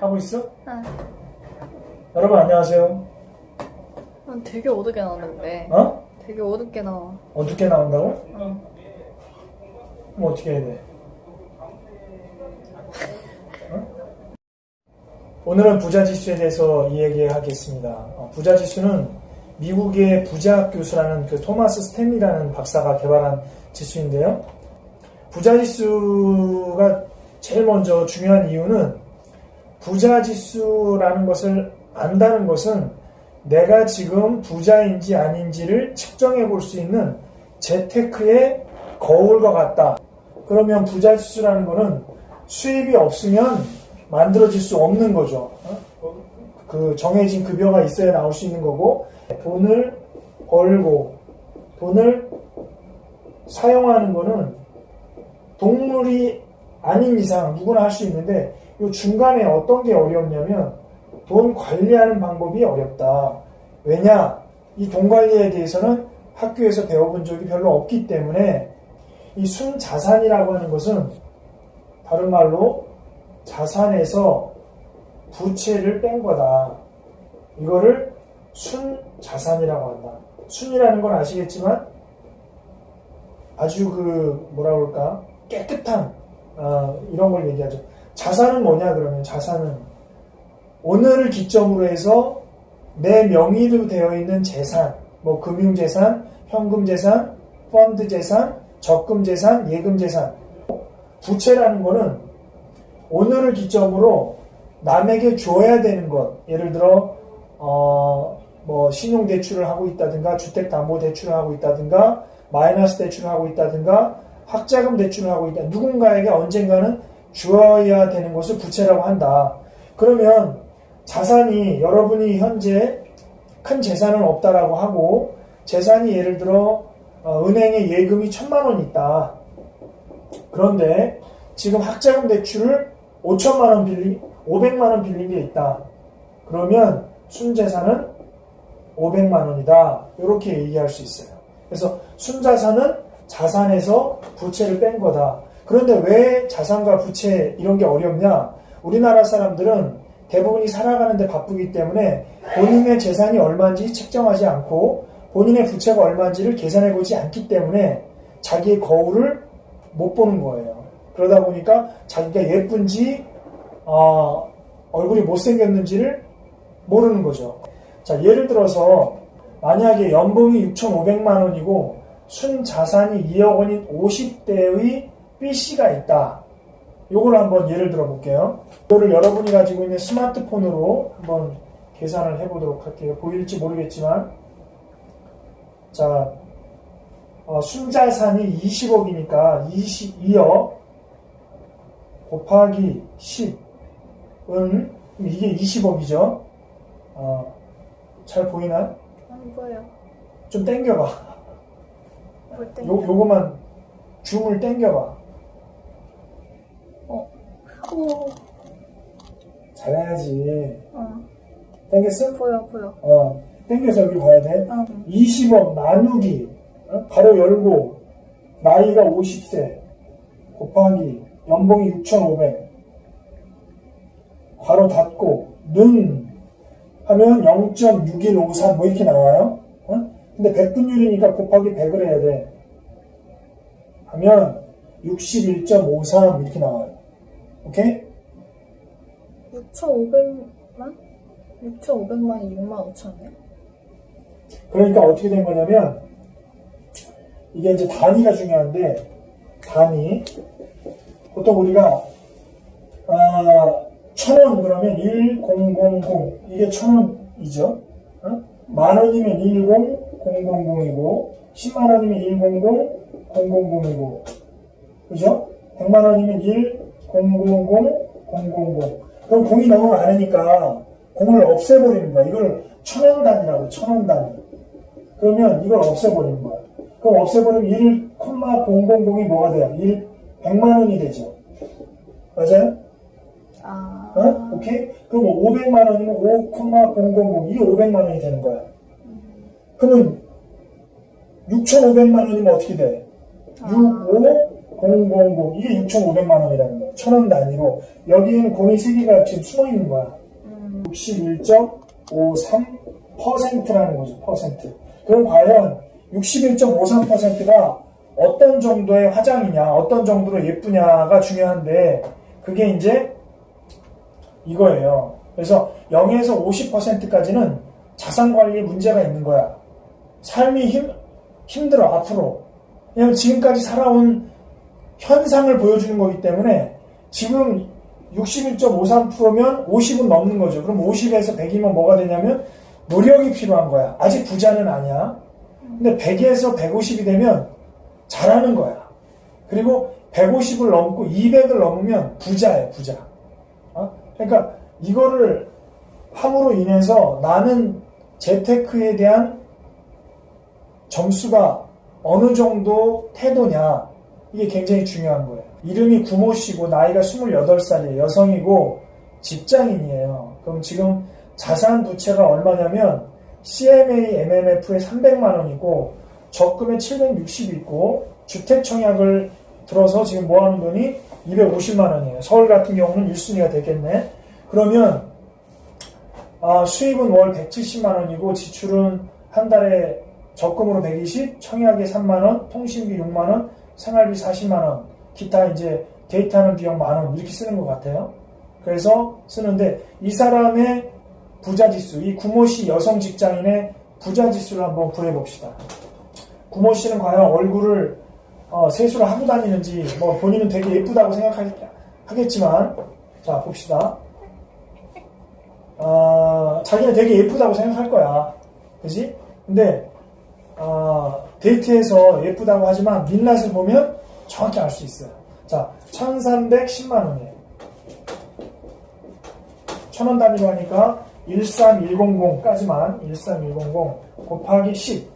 하고 있어? 응. 여러분 안녕하세요. 되게 어둡게 나오는데. 어? 되게 어둡게 나와. 어둡게 나온다고? 응. 그럼 어떻게 해야 돼? 어? 오늘은 부자지수에 대해서 이야기하겠습니다. 부자지수는 미국의 부자학 교수라는 그 토마스 스탠리라는 박사가 개발한 지수인데요. 부자지수가 제일 먼저 중요한 이유는 부자지수라는 것을 안다는 것은 내가 지금 부자인지 아닌지를 측정해 볼 수 있는 재테크의 거울과 같다. 그러면 부자지수라는 것은 수입이 없으면 만들어질 수 없는 거죠. 그 정해진 급여가 있어야 나올 수 있는 거고, 돈을 벌고 돈을 사용하는 거는 동물이 아닌 이상 누구나 할 수 있는데, 이 중간에 어떤 게 어렵냐면 돈 관리하는 방법이 어렵다. 왜냐? 이 돈 관리에 대해서는 학교에서 배워본 적이 별로 없기 때문에 이 순자산이라고 하는 것은 다른 말로 자산에서 부채를 뺀 거다. 이거를 순자산이라고 한다. 순이라는 건 아시겠지만 아주 뭐라 그럴까? 깨끗한 이런 걸 얘기하죠. 자산은 뭐냐 그러면 자산은 오늘을 기점으로 해서 내 명의로 되어 있는 재산, 뭐 금융재산, 현금재산, 펀드재산, 적금재산, 예금재산. 부채라는 거는 오늘을 기점으로 남에게 줘야 되는 것, 예를 들어 뭐 신용대출을 하고 있다든가 주택담보대출을 하고 있다든가 마이너스 대출을 하고 있다든가 학자금 대출을 하고 있다. 누군가에게 언젠가는 주어야 되는 것을 부채라고 한다. 그러면 자산이 여러분이 현재 큰 재산은 없다라고 하고 재산이 예를 들어 은행에 예금이 1,000만 원 있다. 그런데 지금 학자금 대출을 5천만 원 500만 원 빌린 게 있다. 그러면 순재산은 500만 원이다. 이렇게 얘기할 수 있어요. 그래서 순자산은 자산에서 부채를 뺀 거다. 그런데 왜 자산과 부채 이런 게 어렵냐? 우리나라 사람들은 대부분이 살아가는데 바쁘기 때문에 본인의 재산이 얼마인지 측정하지 않고 본인의 부채가 얼마인지를 계산해 보지 않기 때문에 자기의 거울을 못 보는 거예요. 그러다 보니까 자기가 예쁜지 얼굴이 못생겼는지를 모르는 거죠. 자, 예를 들어서 만약에 연봉이 6,500만 원이고 순자산이 2억 원인 50대의 B씨가 있다. 요걸 한번 예를 들어 볼게요. 이거를 여러분이 가지고 있는 스마트폰으로 한번 계산을 해보도록 할게요. 보일지 모르겠지만, 자, 순자산이 20억이니까 22억 곱하기 10은 이게 20억이죠. 잘 보이나? 안 보여. 좀 당겨봐. 뭘 땡겨? 요거만 줌을 당겨봐. 오. 잘해야지. 땡겼어? 당겼어? 보여. 당겨서 여기 봐야 돼. 20억 나누기, 가로 열고, 나이가 50세, 곱하기, 연봉이 6,500, 괄호 닫고, 는, 하면 0.6153, 뭐 이렇게 나와요. 근데 100분율이니까 곱하기 100을 해야 돼. 하면 61.53 이렇게 나와요. 오케이? 6,500만? 6,500만이 6만 5천이야? 그러니까 어떻게 된 거냐면, 이게 이제 단위가 중요한데, 단위. 보통 우리가, 1,000원 그러면 1000, 이게 1,000원이죠. 만 원이면 10000이고, 10만 원이면 100000이고, 그죠? 100만 원이면 10000000. 그럼 공이 너무 많으니까 공을 없애버리는 거야. 이걸 1,000원 단위라고, 1,000원 단위. 그러면 이걸 없애버리는 거야. 그럼 없애버리면 1,000이 뭐가 돼요? 100만 원이 되죠. 맞아요? 오케이? 그럼 500만 원이면 5,000, 이게 500만 원이 되는 거야. 그러면 6,500만 원이면 어떻게 돼? 6, 5, 000 이게 6,500만 원이라는 거야. 1,000원 단위로. 여기에는 공이 3개가 지금 숨어 있는 거야. 61.53%라는 거죠. 퍼센트. 그럼 과연 61.53%가 어떤 정도의 화장이냐, 어떤 정도로 예쁘냐가 중요한데 그게 이제 이거예요. 그래서 0에서 50%까지는 자산 관리에 문제가 있는 거야. 삶이 힘들어, 앞으로. 왜냐면 지금까지 살아온 현상을 보여주는 거기 때문에 지금 61.53%면 50은 넘는 거죠. 그럼 50에서 100이면 뭐가 되냐면 노력이 필요한 거야. 아직 부자는 아니야. 근데 100에서 150이 되면 잘하는 거야. 그리고 150을 넘고 200을 넘으면 부자예요, 부자. 그러니까 이거를 함으로 인해서 나는 재테크에 대한 점수가 어느 정도 태도냐, 이게 굉장히 중요한 거예요. 이름이 구모씨고 나이가 28살이에요. 여성이고 직장인이에요. 그럼 지금 자산 부채가 얼마냐면 CMA MMF에 300만 원이고 적금에 760이 있고 주택 청약을 들어서 지금 모아놓은 돈이 250만 원이에요. 서울 같은 경우는 1순위가 되겠네. 그러면 수입은 월 170만 원이고 지출은 한 달에 적금으로 120, 청약에 3만 원, 통신비 6만 원, 생활비 40만 원, 기타 이제 데이트하는 비용 만 원 이렇게 쓰는 것 같아요. 그래서 쓰는데 이 사람의 부자지수, 이 구모씨 여성 직장인의 부자지수를 한번 구해봅시다. 구모씨는 과연 얼굴을 세수를 하고 다니는지 뭐 본인은 되게 예쁘다고 생각하겠지만 자 봅시다. 자기는 되게 예쁘다고 생각할 거야. 그지? 근데 데이트에서 예쁘다고 하지만 민낯을 보면 정확히 알 수 있어요. 자, 1310만 원이에요. 1000원 단위로 하니까 13100까지만 13100 곱하기 10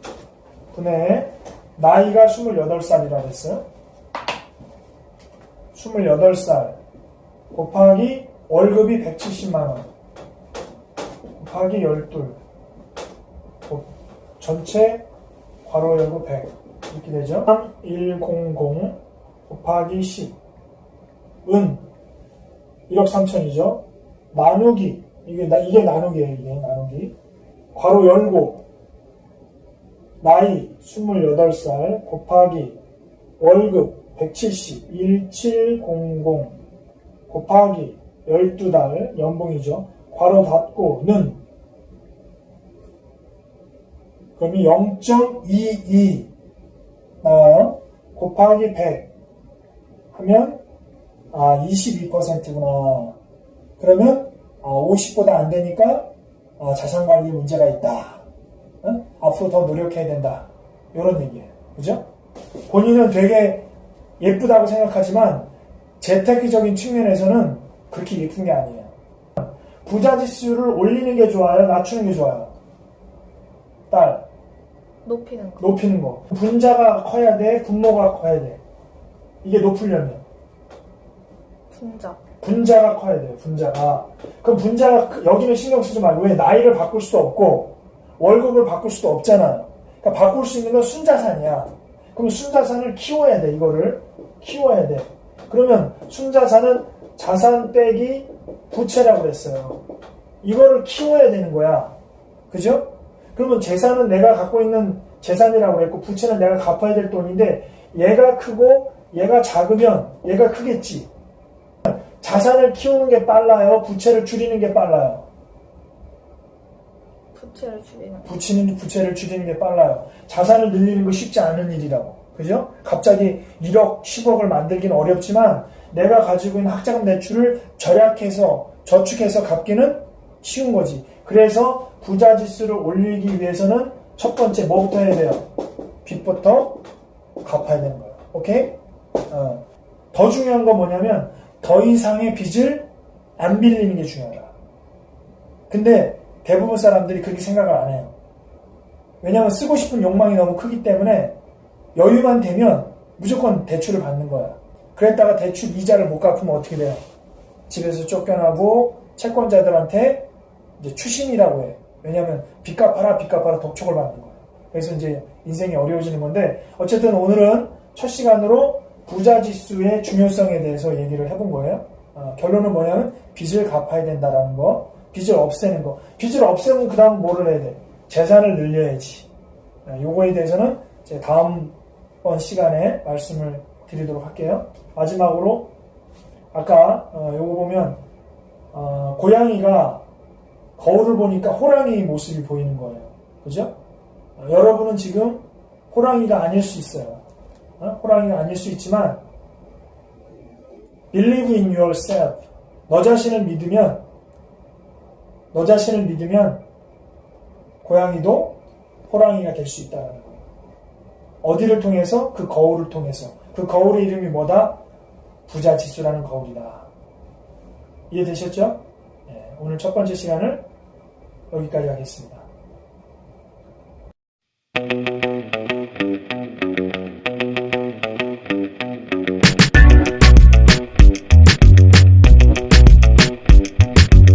분의 나이가 28살이라 그랬어요. 28살 곱하기 월급이 170만 원 곱하기 12 전체 괄호 열고 100 이렇게 되죠. 100 곱하기 10 은 1억 3천이죠. 나누기 이게 나누기예요. 이게 나누기 괄호 열고 나이 28살 곱하기 월급 170 1700 곱하기 12달 연봉이죠. 괄호 닫고 는 그러면 0.22 나와요. 곱하기 100 하면 22%구나. 그러면 50보다 안 되니까 자산관리에 문제가 있다. 앞으로 더 노력해야 된다. 이런 얘기예요. 그죠? 본인은 되게 예쁘다고 생각하지만 재테크적인 측면에서는 그렇게 예쁜 게 아니에요. 부자지수를 올리는 게 좋아요? 낮추는 게 좋아요? 딸. 높이는 거. 분자가 커야 돼? 분모가 커야 돼? 이게 높으려면? 분자가 커야 돼요. 분자가. 그럼 분자가 여기는 신경 쓰지 말고 왜 나이를 바꿀 수도 없고 월급을 바꿀 수도 없잖아요. 그러니까 바꿀 수 있는 건 순자산이야. 그럼 순자산을 키워야 돼. 이거를 키워야 돼. 그러면 순자산은 자산 빼기 부채라고 그랬어요. 이거를 키워야 되는 거야. 그죠? 그러면 재산은 내가 갖고 있는 재산이라고 그랬고 부채는 내가 갚아야 될 돈인데 얘가 크고 얘가 작으면 얘가 크겠지. 자산을 키우는 게 빨라요? 부채를 줄이는 게 빨라요? 부채를 줄이는 게 빨라요. 자산을 늘리는 거 쉽지 않은 일이라고. 그죠? 갑자기 1억, 10억을 만들기는 어렵지만 내가 가지고 있는 학자금 대출을 절약해서 저축해서 갚기는 쉬운 거지. 그래서 부자지수를 올리기 위해서는 첫 번째 뭐부터 해야 돼요? 빚부터 갚아야 되는 거예요. 오케이? 더 중요한 건 뭐냐면 더 이상의 빚을 안 빌리는 게 중요하다. 근데 대부분 사람들이 그렇게 생각을 안 해요. 왜냐하면 쓰고 싶은 욕망이 너무 크기 때문에 여유만 되면 무조건 대출을 받는 거야. 그랬다가 대출 이자를 못 갚으면 어떻게 돼요? 집에서 쫓겨나고 채권자들한테 이제 추심이라고 해. 왜냐하면 빚 갚아라 독촉을 받는 거예요. 그래서 이제 인생이 어려워지는 건데 어쨌든 오늘은 첫 시간으로 부자지수의 중요성에 대해서 얘기를 해본 거예요. 결론은 뭐냐면 빚을 갚아야 된다라는 거, 빚을 없애는 거. 빚을 없애면 그 다음 뭐를 해야 돼? 재산을 늘려야지. 요거에 대해서는 제 다음번 시간에 말씀을 드리도록 할게요. 마지막으로 아까 요거 보면 고양이가 거울을 보니까 호랑이 모습이 보이는 거예요. 그죠? 여러분은 지금 호랑이가 아닐 수 있어요. 호랑이가 아닐 수 있지만 believe in yourself. 너 자신을 믿으면 고양이도 호랑이가 될 수 있다는 거예요. 어디를 통해서? 그 거울을 통해서. 그 거울의 이름이 뭐다? 부자지수라는 거울이다. 이해되셨죠? 네, 오늘 첫 번째 시간을 여기까지 하겠습니다.